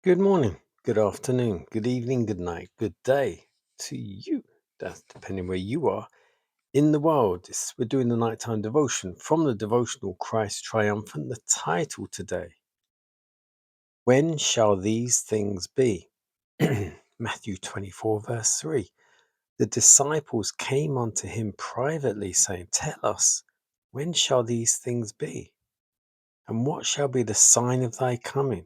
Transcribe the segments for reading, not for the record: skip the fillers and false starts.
Good morning, good afternoon, good evening, good night, good day to you. That's depending where you are in the world. We're doing the nighttime devotion from the devotional Christ Triumphant. The title today: When shall these things be? Matthew 24, verse 3. The disciples came unto him privately, saying, Tell us, when shall these things be? And what shall be the sign of thy coming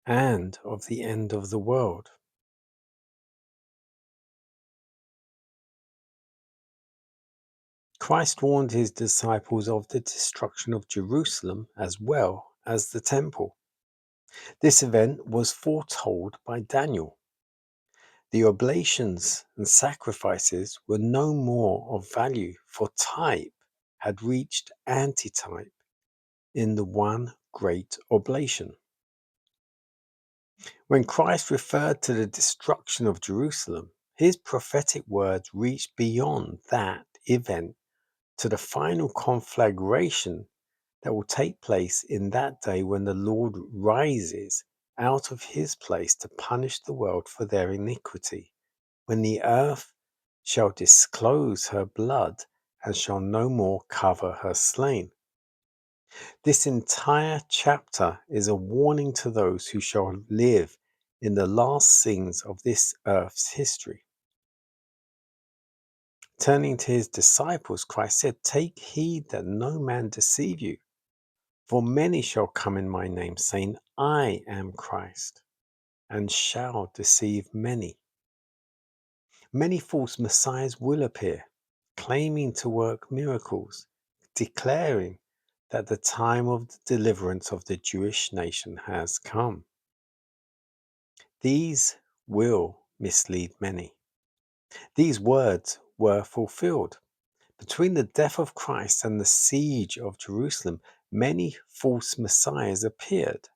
and of the end of the world? Christ warned his disciples of the destruction of Jerusalem as well as the temple. This event was foretold by Daniel. The oblations and sacrifices were no more of value, for type had reached antitype in the one great oblation. When Christ referred to the destruction of Jerusalem, his prophetic words reached beyond that event to the final conflagration that will take place in that day when the Lord rises out of his place to punish the world for their iniquity, when the earth shall disclose her blood and shall no more cover her slain. This entire chapter is a warning to those who shall live in the last scenes of this earth's history. Turning to his disciples, Christ said, Take heed that no man deceive you. For many shall come in my name, saying, I am Christ, and shall deceive many. Many false messiahs will appear, claiming to work miracles, declaring that the time of the deliverance of the Jewish nation has come. These will mislead many. These words were fulfilled. Between the death of Christ and the siege of Jerusalem, many false messiahs appeared.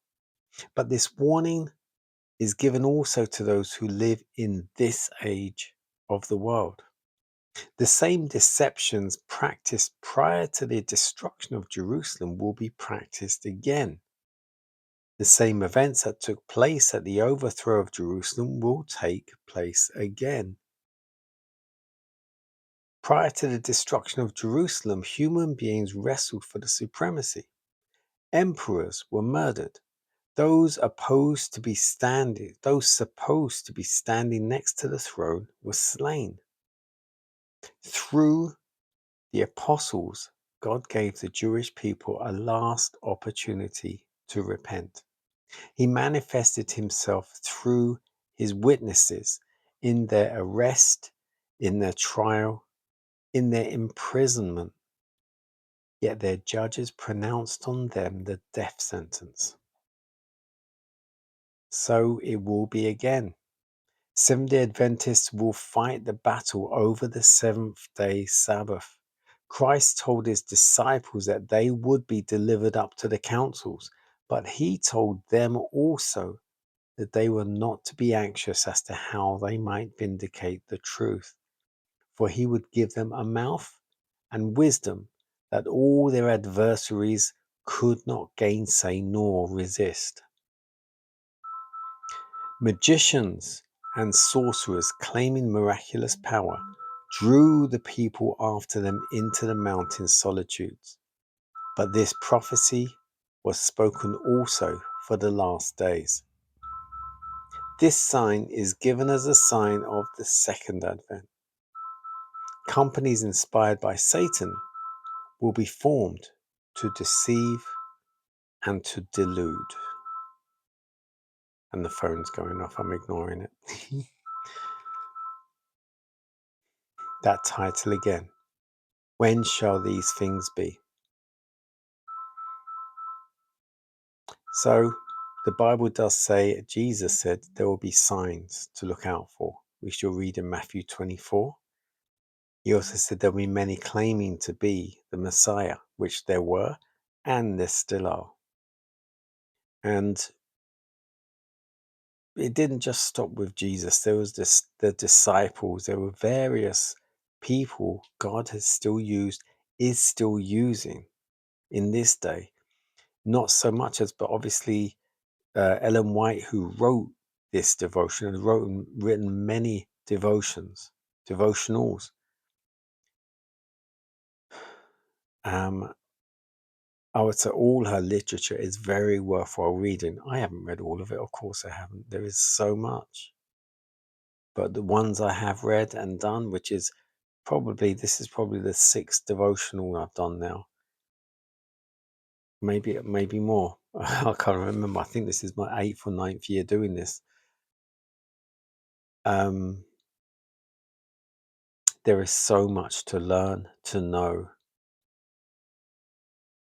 But this warning is given also to those who live in this age of the world. The same deceptions practiced prior to the destruction of Jerusalem will be practiced again. The same events that took place at the overthrow of Jerusalem will take place again. Prior to the destruction of Jerusalem, human beings wrestled for the supremacy. Emperors were murdered. Those supposed to be standing next to the throne were slain. Through the apostles, God gave the Jewish people a last opportunity to repent. He manifested himself through his witnesses in their arrest, in their trial, in their imprisonment, yet their judges pronounced on them the death sentence. So it will be again. Seventh-day Adventists will fight the battle over the seventh-day Sabbath. Christ told his disciples that they would be delivered up to the councils, but he told them also that they were not to be anxious as to how they might vindicate the truth, for he would give them a mouth and wisdom that all their adversaries could not gainsay nor resist. Magicians and sorcerers claiming miraculous power drew the people after them into the mountain solitudes. But this prophecy was spoken also for the last days. This sign is given as a sign of the second advent. Companies inspired by Satan will be formed to deceive and to delude. And the phone's going off, I'm ignoring it. That title again. When shall these things be? So the Bible does say, Jesus said, there will be signs to look out for. We shall read in Matthew 24. He also said there will be many claiming to be the Messiah, which there were, and there still are. And it didn't just stop with Jesus. There was the disciples. There were various people God has still used, is still using in this day. Not so much as, but obviously Ellen White, who wrote this devotion and written many devotionals. I would say all her literature is very worthwhile reading. I haven't read all of it, of course I haven't. There is so much. But the ones I have read and done, which is this is probably the 6th devotional I've done now. Maybe more. I can't remember. I think this is my 8th or 9th year doing this. There is so much to learn, to know,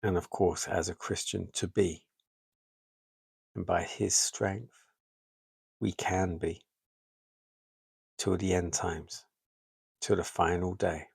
and of course, as a Christian, to be. And by His strength, we can be till the end times, till the final day.